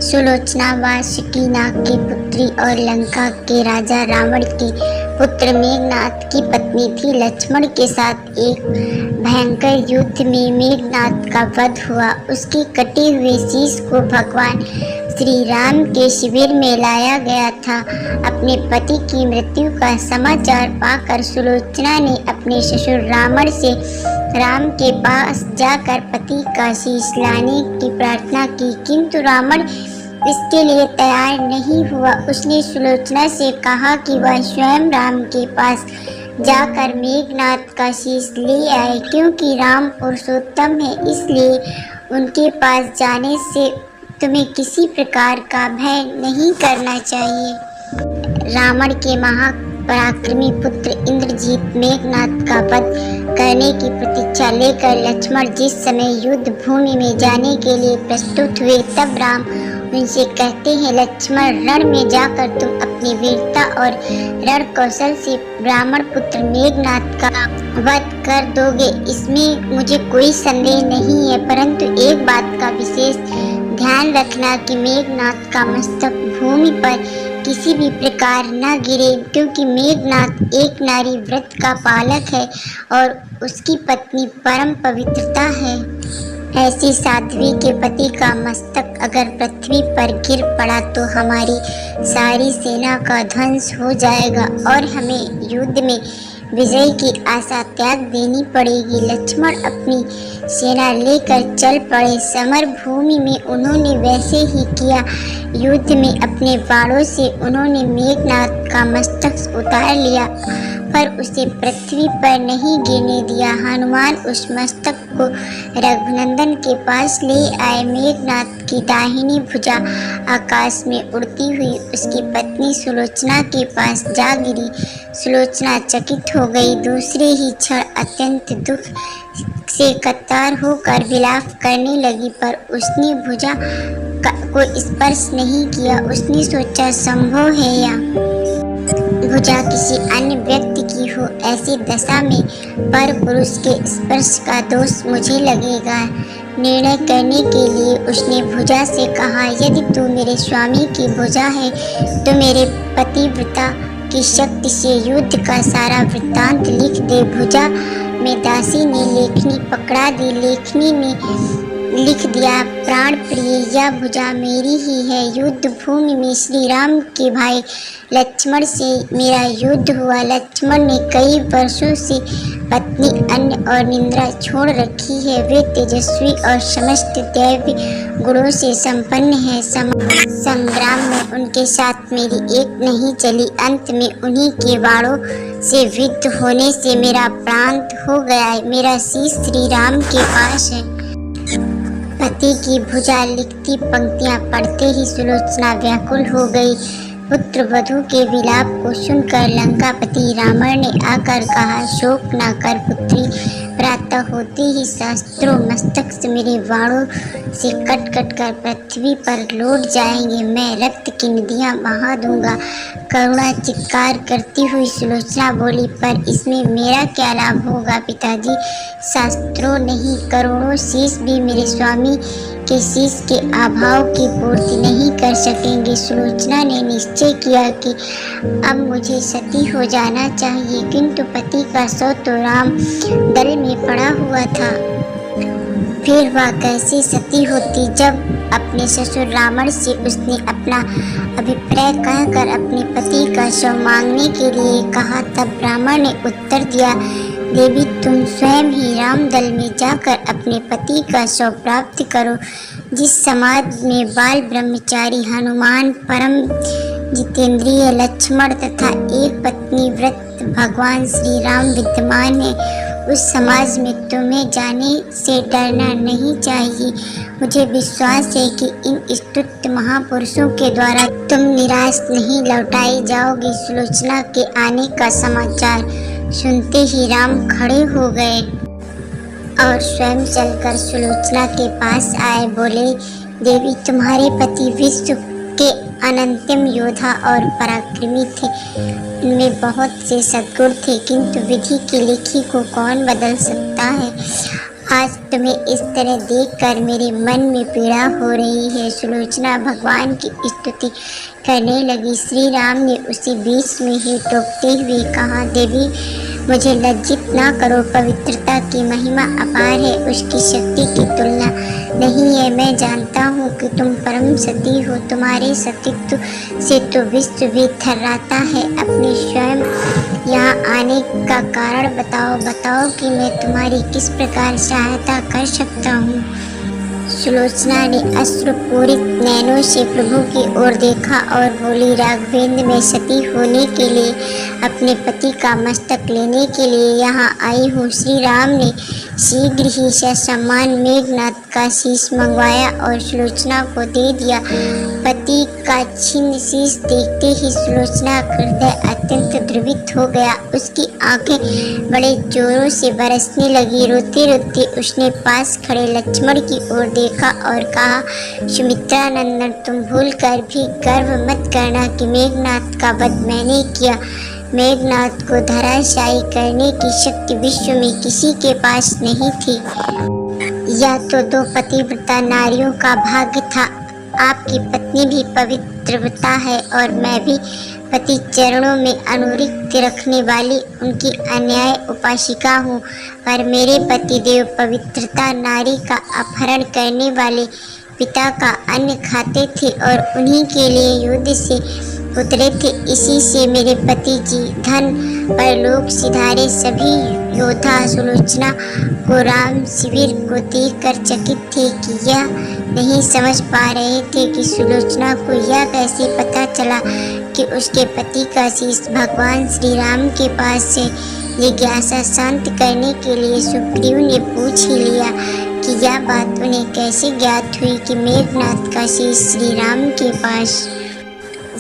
सुलोचना वासुकी नाग की पुत्री और लंका के राजा रावण के पुत्र मेघनाद की पत्नी थी। लक्ष्मण के साथ एक भयंकर युद्ध में मेघनाद का वध हुआ। उसके कटे हुए शीश को भगवान श्री राम के शिविर में लाया गया था। अपने पति की मृत्यु का समाचार पाकर सुलोचना ने अपने ससुर रावण से राम के पास जाकर पति का शीश लाने की प्रार्थना की, किंतु रावण इसके लिए तैयार नहीं हुआ। उसने सुलोचना से कहा कि वह स्वयं राम के पास जाकर मेघनाद का शीश ले आए, क्योंकि राम पुरुषोत्तम है, इसलिए उनके पास जाने से तुम्हें किसी प्रकार का भय नहीं करना चाहिए। रावण के महापराक्रमी पुत्र इंद्रजीत मेघनाद का वध करने की प्रतीक्षा लेकर लक्ष्मण जिस समय युद्ध भूमि में जाने के लिए प्रस्तुत हुए, तब राम उनसे कहते हैं, लक्ष्मण, रण में जाकर तुम अपनी वीरता और रण कौशल से ब्राह्मण पुत्र मेघनाद का वध कर दोगे, इसमें मुझे कोई संदेह नहीं है। परंतु एक बात का विशेष ध्यान रखना कि मेघनाद का मस्तक भूमि पर किसी भी प्रकार न गिरे, क्योंकि मेघनाद एक नारी व्रत का पालक है और उसकी पत्नी परम पवित्रता है। ऐसी साध्वी के पति का मस्तक अगर पृथ्वी पर गिर पड़ा तो हमारी सारी सेना का ध्वंस हो जाएगा और हमें युद्ध में विजय की आशा त्याग देनी पड़ेगी। लक्ष्मण अपनी सेना लेकर चल पड़े। समर भूमि में उन्होंने वैसे ही किया। युद्ध में अपने बाणों से उन्होंने मेघनाद का मस्तक उतार लिया, पर उसे पृथ्वी पर नहीं गिरने दिया। हनुमान उस मस्तक को रघुनंदन के पास ले आए। मेघनाद की दाहिनी भुजा आकाश में उड़ती हुई उसकी पत्नी सुलोचना के पास जा गिरी। सुलोचना चकित हो गई। दूसरे ही क्षण अत्यंत दुख से कतार होकर विलाप करने लगी, पर उसने भुजा को स्पर्श नहीं किया। उसने सोचा, संभव है या भुजा किसी अन्य व्यक्ति की हो, ऐसी दशा में पर पुरुष के स्पर्श का दोष मुझे लगेगा। निर्णय करने के लिए उसने भुजा से कहा, यदि तू मेरे स्वामी की भुजा है तो मेरे पतिव्रता की शक्ति से युद्ध का सारा वृत्तांत लिख दे। भुजा में दासी ने लेखनी पकड़ा दी। लेखनी ने लिख दिया, प्राण प्रिय, यह भुजा मेरी ही है। युद्ध भूमि में श्री राम के भाई लक्ष्मण से मेरा युद्ध हुआ। लक्ष्मण ने कई वर्षों से पत्नी, अन्न और निद्रा छोड़ रखी है। वे तेजस्वी और समस्त दैवी गुणों से संपन्न है। संग्राम में उनके साथ मेरी एक नहीं चली। अंत में उन्हीं के बाणों से विद्ध होने से मेरा प्राण हो गया है। मेरा शीश श्री राम के पास है। पति की भुजा लिखती पंक्तियां पढ़ते ही सुलोचना व्याकुल हो गई। पुत्र वधू के विलाप को सुनकर लंकापति रावण ने आकर कहा, शोक न कर पुत्री, प्रातः होते ही सहस्त्रों मस्तक से मेरे बाणों से कट कट कर पृथ्वी पर लौट जाएंगे। मैं रक्त की नदियां बहा दूंगा। करुणा चित्कार करती हुई सुलोचना बोली, पर इसमें मेरा क्या लाभ होगा पिताजी? शास्त्रों नहीं, करोड़ों शीश भी मेरे स्वामी के शीश के अभाव की पूर्ति नहीं कर सकेंगे। सुलोचना ने निश्चय किया कि अब मुझे सती हो जाना चाहिए, किंतु पति का शव तो राम दल में पड़ा हुआ था। फिर वह कैसे सती होती? जब अपने ससुर रावण से उसने अपना अभिप्राय कहकर अपने पति का शव मांगने के लिए कहा, तब रावण ने उत्तर दिया, देवी, तुम स्वयं ही राम दल में जाकर अपने पति का शव प्राप्त करो। जिस समाज में बाल ब्रह्मचारी हनुमान, परम जितेंद्रिय लक्ष्मण तथा एक पत्नी व्रत भगवान श्री राम विद्यमान है, उस समाज में तुम्हें जाने से डरना नहीं चाहिए। मुझे विश्वास है कि इन स्तुत्य महापुरुषों के द्वारा तुम निराश नहीं लौटाई जाओगी। सुलोचना के आने का समाचार सुनते ही राम खड़े हो गए और स्वयं चलकर सुलोचना के पास आए। बोले, देवी, तुम्हारे पति विश्व के अनंतम योद्धा और पराक्रमी थे। इनमें बहुत से सद्गुण थे, किंतु विधि की लिखी को कौन बदल सकता है? आज तुम्हें इस तरह देखकर मेरे मन में पीड़ा हो रही है। सुलोचना भगवान की स्तुति करने लगी। श्री राम ने उसे बीच में ही टोकते हुए कहा, देवी मुझे लज्जित ना करो, पवित्रता की महिमा अपार है, उसकी शक्ति की तुलना नहीं है। मैं जानता हूँ कि तुम परम सती हो, तुम्हारे सतीत्व से तो विश्व भी थर्राता है। अपने स्वयं यहाँ आने का कारण बताओ कि मैं तुम्हारी किस प्रकार सहायता कर सकता हूँ। सुलोचना ने अश्रुपूरित नैनों से प्रभु की ओर देखा और बोली, राघवेंद्र मैं सती होने के लिए, अपने पति का मस्तक लेने के लिए यहाँ आई हूँ। श्री राम ने शीघ्र ही ससम्मान मेघनाद का शीश मंगवाया और सुलोचना को दे दिया। पति का छिन्न शीश देखते ही सुलोचना का हृदय अत्यंत द्रवित हो गया। उसकी आंखें बड़े जोरों से बरसने लगी। रोते रोते उसने पास खड़े लक्ष्मण की ओर देखा और कहा, सुमित्रा नंदन, तुम भूल कर भी गर्व मत करना कि मेघनाद का वध मैंने किया। मेघनाद को धराशायी करने की शक्ति विश्व में किसी के पास नहीं थी। यह तो दो पतिव्रता नारियों का भाग्य था। आपकी पत्नी भी पवित्रव्रता है और मैं भी पति चरणों में अनुरक्ति रखने वाली उनकी अन्याय उपासिका हूँ। पर मेरे पतिदेव पवित्रता नारी का अपहरण करने वाले पिता का अन्न खाते थे और उन्हीं के लिए युद्ध से उतरे थे। इसी से मेरे पति जी धन परलोक सिधारे। सभी योद्धा सुलोचना को राम शिविर को देखकर चकित थे कि यह नहीं समझ पा रहे थे कि सुलोचना को यह कैसे पता चला कि उसके पति का शीश भगवान श्री राम के पास है। जिज्ञासा शांत करने के लिए सुग्रीव ने पूछ ही लिया कि यह बात उन्हें कैसे ज्ञात हुई कि मेघनाद का शीश श्री राम के पास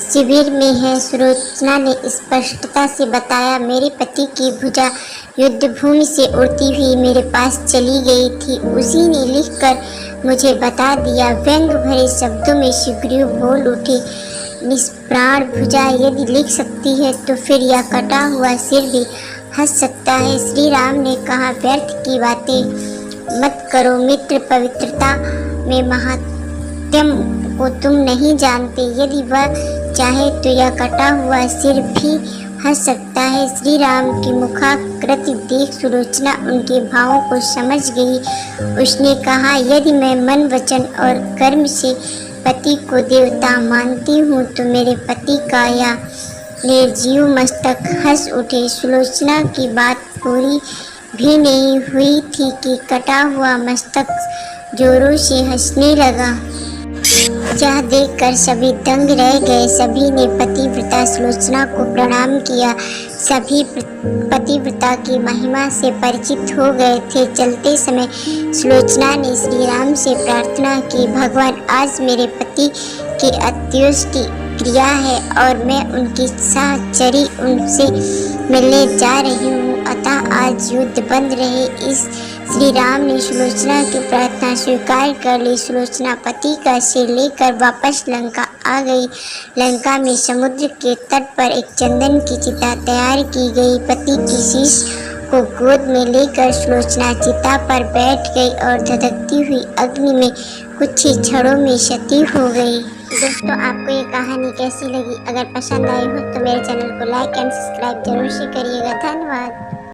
शिविर में है। सुलोचना ने स्पष्टता से बताया, मेरे पति की भुजा युद्ध भूमि से उड़ती हुई मेरे पास चली गई थी, उसी ने लिखकर मुझे बता दिया। व्यंग भरे शब्दों में सुग्रीव बोल उठे, निष्प्राण भुजा यदि लिख सकती है तो फिर यह कटा हुआ सिर भी हंस सकता है। श्री राम ने कहा, व्यर्थ की बातें मत करो मित्र, पवित्रता में महात्म्य को तुम नहीं जानते। यदि वह चाहे तो यह कटा हुआ सिर भी हंस सकता है। श्री राम की मुखाकृति देख सुलोचना उनके भावों को समझ गई। उसने कहा, यदि मैं मन वचन और कर्म से पति को देवता मानती हूँ तो मेरे पति का यह निर्जीव मस्तक हंस उठे। सुलोचना की बात पूरी भी नहीं हुई थी कि कटा हुआ मस्तक जोरों से हंसने लगा। यह देखकर सभी दंग रह गए। सभी ने पतिव्रता सुलोचना को प्रणाम किया। सभी पतिव्रता की महिमा से परिचित हो गए थे। चलते समय सुलोचना ने श्री राम से प्रार्थना की, भगवान आज मेरे पति की अंत्येष्टि क्रिया है और मैं उनकी साहचरी उनसे मिलने जा रही हूँ, अतः आज युद्ध बंद रहे। इस श्री राम ने सुलोचना की प्रार्थना स्वीकार कर ली। सुलोचना पति का सिर लेकर वापस लंका आ गई। लंका में समुद्र के तट पर एक चंदन की चिता तैयार की गई। पति की शीश को गोद में लेकर सुलोचना चिता पर बैठ गई और धधकती हुई अग्नि में कुछ ही क्षणों में सती हो गई। दोस्तों, आपको ये कहानी कैसी लगी? अगर पसंद आई हो तो मेरे चैनल को लाइक एंड सब्सक्राइब जरूर से करिएगा। धन्यवाद।